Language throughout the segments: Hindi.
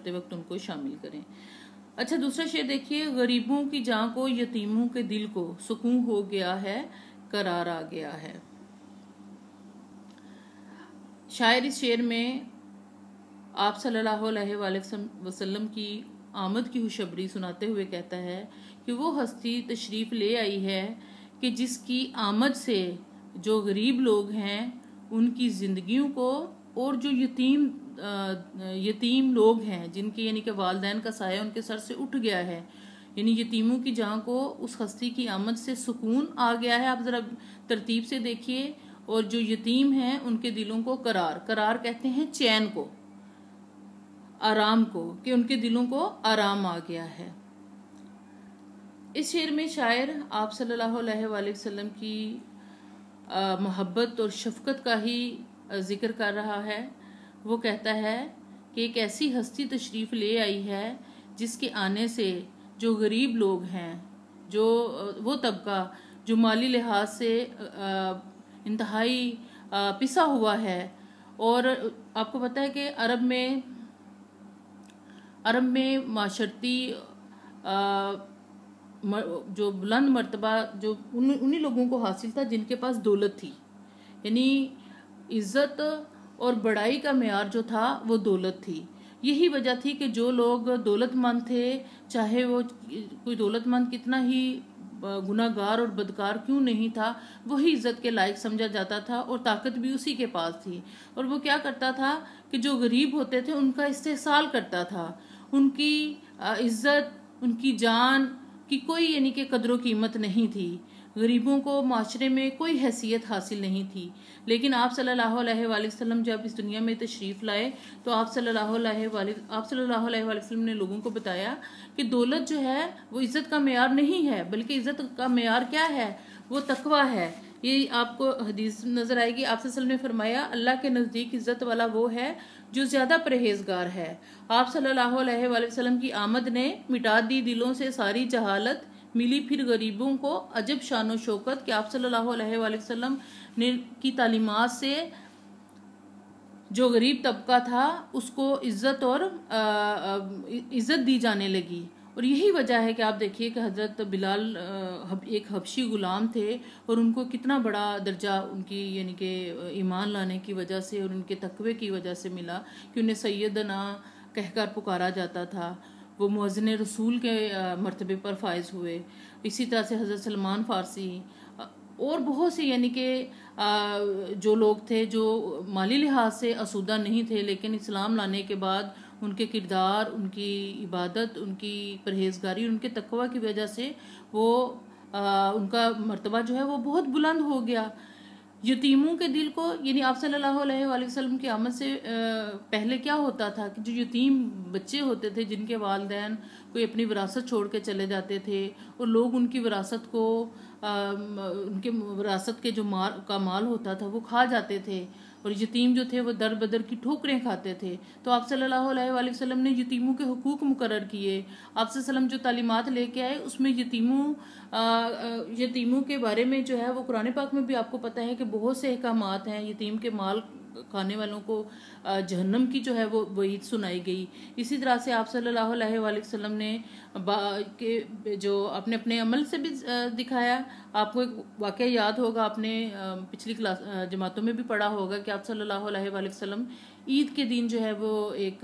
करते वक्त उनको शामिल करें। अच्छा, दूसरा शेर देखिए, गरीबों की जान को, यतीमों के दिल को, सुकून हो गया है, करार आ गया है। शायर इस शेर में आप सल्लल्लाहु अलैहि वसल्लम की आमद की खुशखबरी सुनाते हुए कहता है कि वो हस्ती तशरीफ़ ले आई है कि जिसकी आमद से जो गरीब लोग हैं उनकी ज़िंदगियों को, और जो यतीम लोग हैं जिनके यानी कि वालिदैन का साया उनके सर से उठ गया है, यानी यतीमों की जान को उस हस्ती की आमद से सुकून आ गया है। आप ज़रा तरतीब से देखिए। और जो यतीम हैं उनके दिलों को करार कहते हैं चैन को, आराम को, कि उनके दिलों को आराम आ गया है। इस शेर में शायर आप सल्लल्लाहु अलैहि वसल्लम की मोहब्बत और शफकत का ही जिक्र कर रहा है। वो कहता है कि एक ऐसी हस्ती तशरीफ़ ले आई है जिसके आने से जो गरीब लोग हैं, जो वो तबका जो माली लिहाज से इंतहाई पिसा हुआ है। और आपको पता है कि अरब में माशरती जो बुलंद मर्तबा जो उन्हीं लोगों को हासिल था जिनके पास दौलत थी, यानी इज्जत और बड़ाई का मेयार जो था वो दौलत थी। यही वजह थी कि जो लोग दौलतमंद थे, चाहे वो कोई दौलतमंद कितना ही गुनाहगार और बदकार क्यों नहीं था, वही इज्जत के लायक समझा जाता था और ताकत भी उसी के पास थी। और वो क्या करता था कि जो गरीब होते थे उनका इस्तेहसाल करता था, उनकी इज्जत, उनकी जान की कोई यानी कि कदर कीमत नहीं थी। गरीबों को माशरे में कोई हैसियत हासिल नहीं थी। लेकिन आप सल्लल्लाहु अलैहि वसल्लम जब इस दुनिया में तशरीफ़ लाए तो आप सल्लल्लाहु अलैहि वसल्लम ने लोगों को बताया कि दौलत जो है वो इज़्ज़त का मेयार नहीं है, बल्कि इज़्ज़त का मेयार क्या है, वो तकवा है। ये आपको हदीस नज़र आएगी। आप सल्लल्लाहु अलैहि वसल्लम ने फरमाया, अल्लाह के नज़दीक इज़्ज़त वाला वो है जो ज़्यादा परहेजगार है। आप सल्लल्लाहु अलैहि वसल्लम की आमद ने मिटा दी दिलों से सारी जहालत, मिली फिर गरीबों को अजब शान व शौकत कि आप सल्लल्लाहु अलैहि वसल्लम ने की तालीमात से जो गरीब तबका था उसको इज्जत और इज्जत दी जाने लगी। और यही वजह है कि आप देखिए कि हज़रत बिलाल एक हबशी गुलाम थे और उनको कितना बड़ा दर्जा उनकी यानी कि ईमान लाने की वजह से और उनके तकवे की वजह से मिला कि उन्हें सैयदना कहकर पुकारा जाता था। वो मुअज़्ज़िन रसूल के मर्तबे पर फायज हुए। इसी तरह से हज़रत सलमान फ़ारसी और बहुत से यानी कि जो लोग थे जो माली लिहाज से आसूदा नहीं थे, लेकिन इस्लाम लाने के बाद उनके किरदार, उनकी इबादत, उनकी परहेजगारी, उनके तकवा की वजह से वो उनका मर्तबा जो है वो बहुत बुलंद हो गया। यतीमों के दिल को, यानी आप सल्लल्लाहु अलैहि वसल्लम की आमद से पहले क्या होता था कि जो यतीम बच्चे होते थे जिनके वालिदैन कोई अपनी विरासत छोड़ के चले जाते थे और लोग उनकी विरासत को उनके विरासत के जो माल होता था वो खा जाते थे, और यतीम जो थे वो दर बदर की ठोकरें खाते थे। तो आप सल्लल्लाहु अलैहि वसल्लम ने यतीमों के हुकूक मुकर्रर किए। आप सल्लम जो तालीमात लेके आए उसमें यतीमों के बारे में जो है वो कुरान पाक में भी आपको पता है कि बहुत से अहकामात हैं। यतीम के माल खाने वालों को जहन्नम की जो है वो वईद सुनाई गई। इसी तरह से आप सल्लल्लाहु अलैहि वसल्लम ने जो आपने अपने अमल से भी दिखाया। आपको एक वाक़या याद होगा, आपने पिछली क्लास जमातों में भी पढ़ा होगा कि आप सल्लल्लाहु अलैहि वसल्लम ईद के दिन जो है वो एक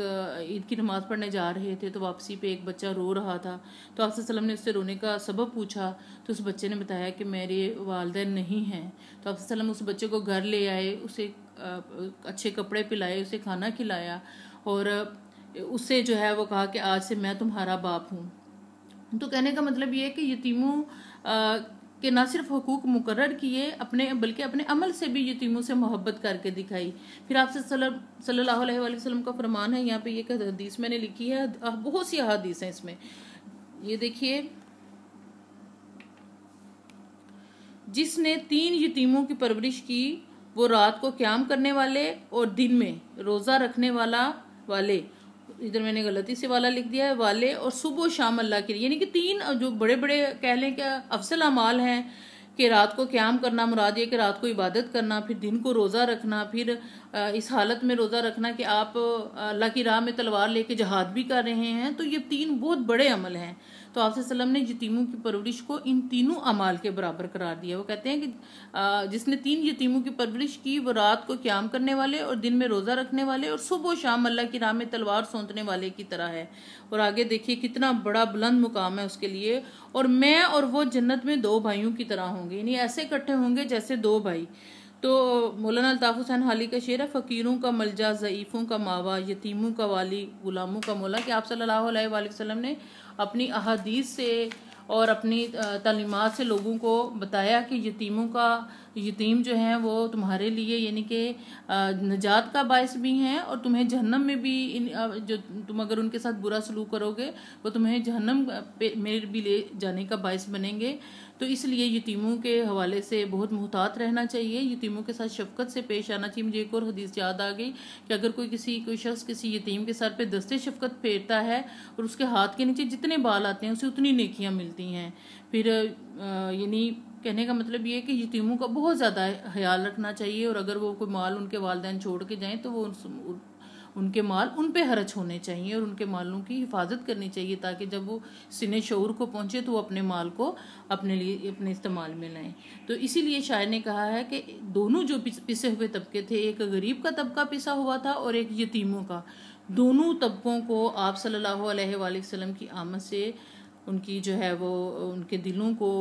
ईद की नमाज़ पढ़ने जा रहे थे, तो वापसी पे एक बच्चा रो रहा था। तो आप सल्लम ने उससे रोने का सबब पूछा, तो उस बच्चे ने बताया कि मेरे वालिदैन नहीं हैं। तो आप सल्लम उस बच्चे को घर ले आए, उसे अच्छे कपड़े पिलाए, उसे खाना खिलाया और उससे जो है वो कहा कि आज से मैं तुम्हारा बाप हूँ। तो कहने का मतलब ये है कि यतीमों के ना सिर्फ हुकूक मुकर्रर किए अपने, बल्कि अपने अमल से भी यतीमों से मोहब्बत करके दिखाई। फिर आपसे सल्लल्लाहु अलैहि वसल्लम का फरमान है, यहाँ पे ये हदीस मैंने लिखी है, बहुत सी हदीस हैं इसमें। ये देखिए, जिसने 3 यतीमों की परवरिश की वो रात को क़याम करने वाले और दिन में रोज़ा रखने वाले, इधर मैंने गलती से वाला लिख दिया है, वाले, और सुबह शाम अल्लाह के लिए, यानी कि 3 जो बड़े बड़े कह लें क्या अफसल अमाल हैं कि रात को क़याम करना, मुराद ये कि रात को इबादत करना, फिर दिन को रोज़ा रखना, फिर इस हालत में रोज़ा रखना कि आप अल्लाह की राह में तलवार लेके जहाद भी कर रहे हैं, तो ये 3 बहुत बड़े अमल हैं। तो आप सल्लम ने यतीमों की परवरिश को इन तीनों अमाल के बराबर करार दिया। वो कहते हैं कि जिसने 3 यतीमों की परवरिश की वो रात को क़याम करने वाले और दिन में रोज़ा रखने वाले और सुबह शाम अल्लाह की राह में तलवार सौंतने वाले की तरह है। और आगे देखिए कितना बड़ा बुलंद मुकाम है उसके लिए। और मैं और वो जन्नत में 2 भाइयों की तरह होंगे, यानी ऐसे इकट्ठे होंगे जैसे 2 भाई। तो मौलाना अल्ताफ हुसैन हाली का शेर है, फ़कीरों का मलजा, ज़ईफ़ों का मावा, यतीमों का वाली, गुलामों का मौला। कि आप सल्लल्लाहु अलैहि वसल्लम ने अपनी अहादीस से और अपनी तालीमात से लोगों को बताया कि यतीम जो हैं वो तुम्हारे लिए यानी कि नजात का बायस भी हैं, और तुम्हें जहन्नम में भी जो तुम अगर उनके साथ बुरा सलूक करोगे वो तुम्हें जहन्नम में भी ले जाने का बायस बनेंगे। तो इसलिए यतीमों के हवाले से बहुत मुहतात रहना चाहिए, यतीमों के साथ शफकत से पेश आना चाहिए। मुझे एक और हदीस याद आ गई कि अगर कोई शख्स किसी यतीम के सर पे दस्ते शफकत फेरता है और उसके हाथ के नीचे जितने बाल आते हैं उसे उतनी नेकियां मिलती हैं। फिर यानी कहने का मतलब ये है कि यतीमों का बहुत ज़्यादा ख्याल रखना चाहिए, और अगर वो कोई माल उनके वालिदैन छोड़ के जाएं तो वो उनके माल उन पे खर्च होने चाहिए और उनके मालों की हिफाजत करनी चाहिए, ताकि जब वो सिने शऊर को पहुंचे तो वो अपने माल को अपने लिए अपने इस्तेमाल में लाएं। तो इसीलिए शायर ने कहा है कि दोनों जो पिसे हुए तबके थे, एक गरीब का तबका पिसा हुआ था और एक यतीमों का, दोनों तबकों को आप सल्लल्लाहु अलैहि वसल्लम की आमद से उनकी जो है वो उनके दिलों को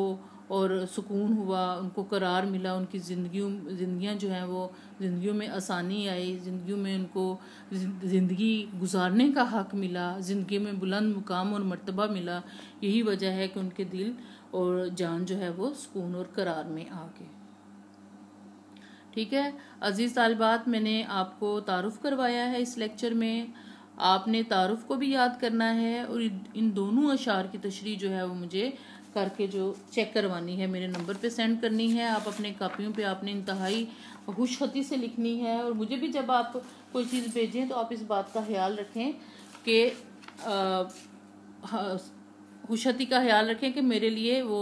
और सुकून हुआ, उनको करार मिला, उनकी ज़िंदगियाँ जो हैं वो ज़िंदगियों में आसानी आई, ज़िंदगियों में उनको ज़िंदगी गुजारने का हक़ मिला, ज़िंदगी में बुलंद मुकाम और मर्तबा मिला। यही वजह है कि उनके दिल और जान जो है वो सुकून और करार में आ गए। ठीक है अज़ीज़ तालिबात, मैंने आपको तारुफ़ करवाया है इस लेक्चर में। आपने तारुफ़ को भी याद करना है और इन दोनों अशार की तशरीह जो है वो मुझे करके जो चेक करवानी है मेरे नंबर पे सेंड करनी है। आप अपने कापियों पे आपने इंतहाई खुशखती से लिखनी है, और मुझे भी जब आप कोई चीज़ भेजें तो आप इस बात का ख्याल रखें कि खुशखती का ख्याल रखें कि मेरे लिए वो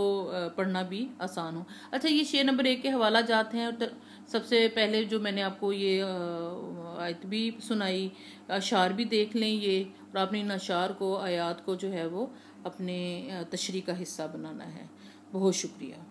पढ़ना भी आसान हो। अच्छा, ये शेर नंबर 1 के हवाला जात हैं, और सबसे पहले जो मैंने आपको ये आयत भी सुनाई, अशार भी देख लें ये, और आपने इन अशार को आयात को जो है वो अपने तशरीह का हिस्सा बनाना है। बहुत शुक्रिया।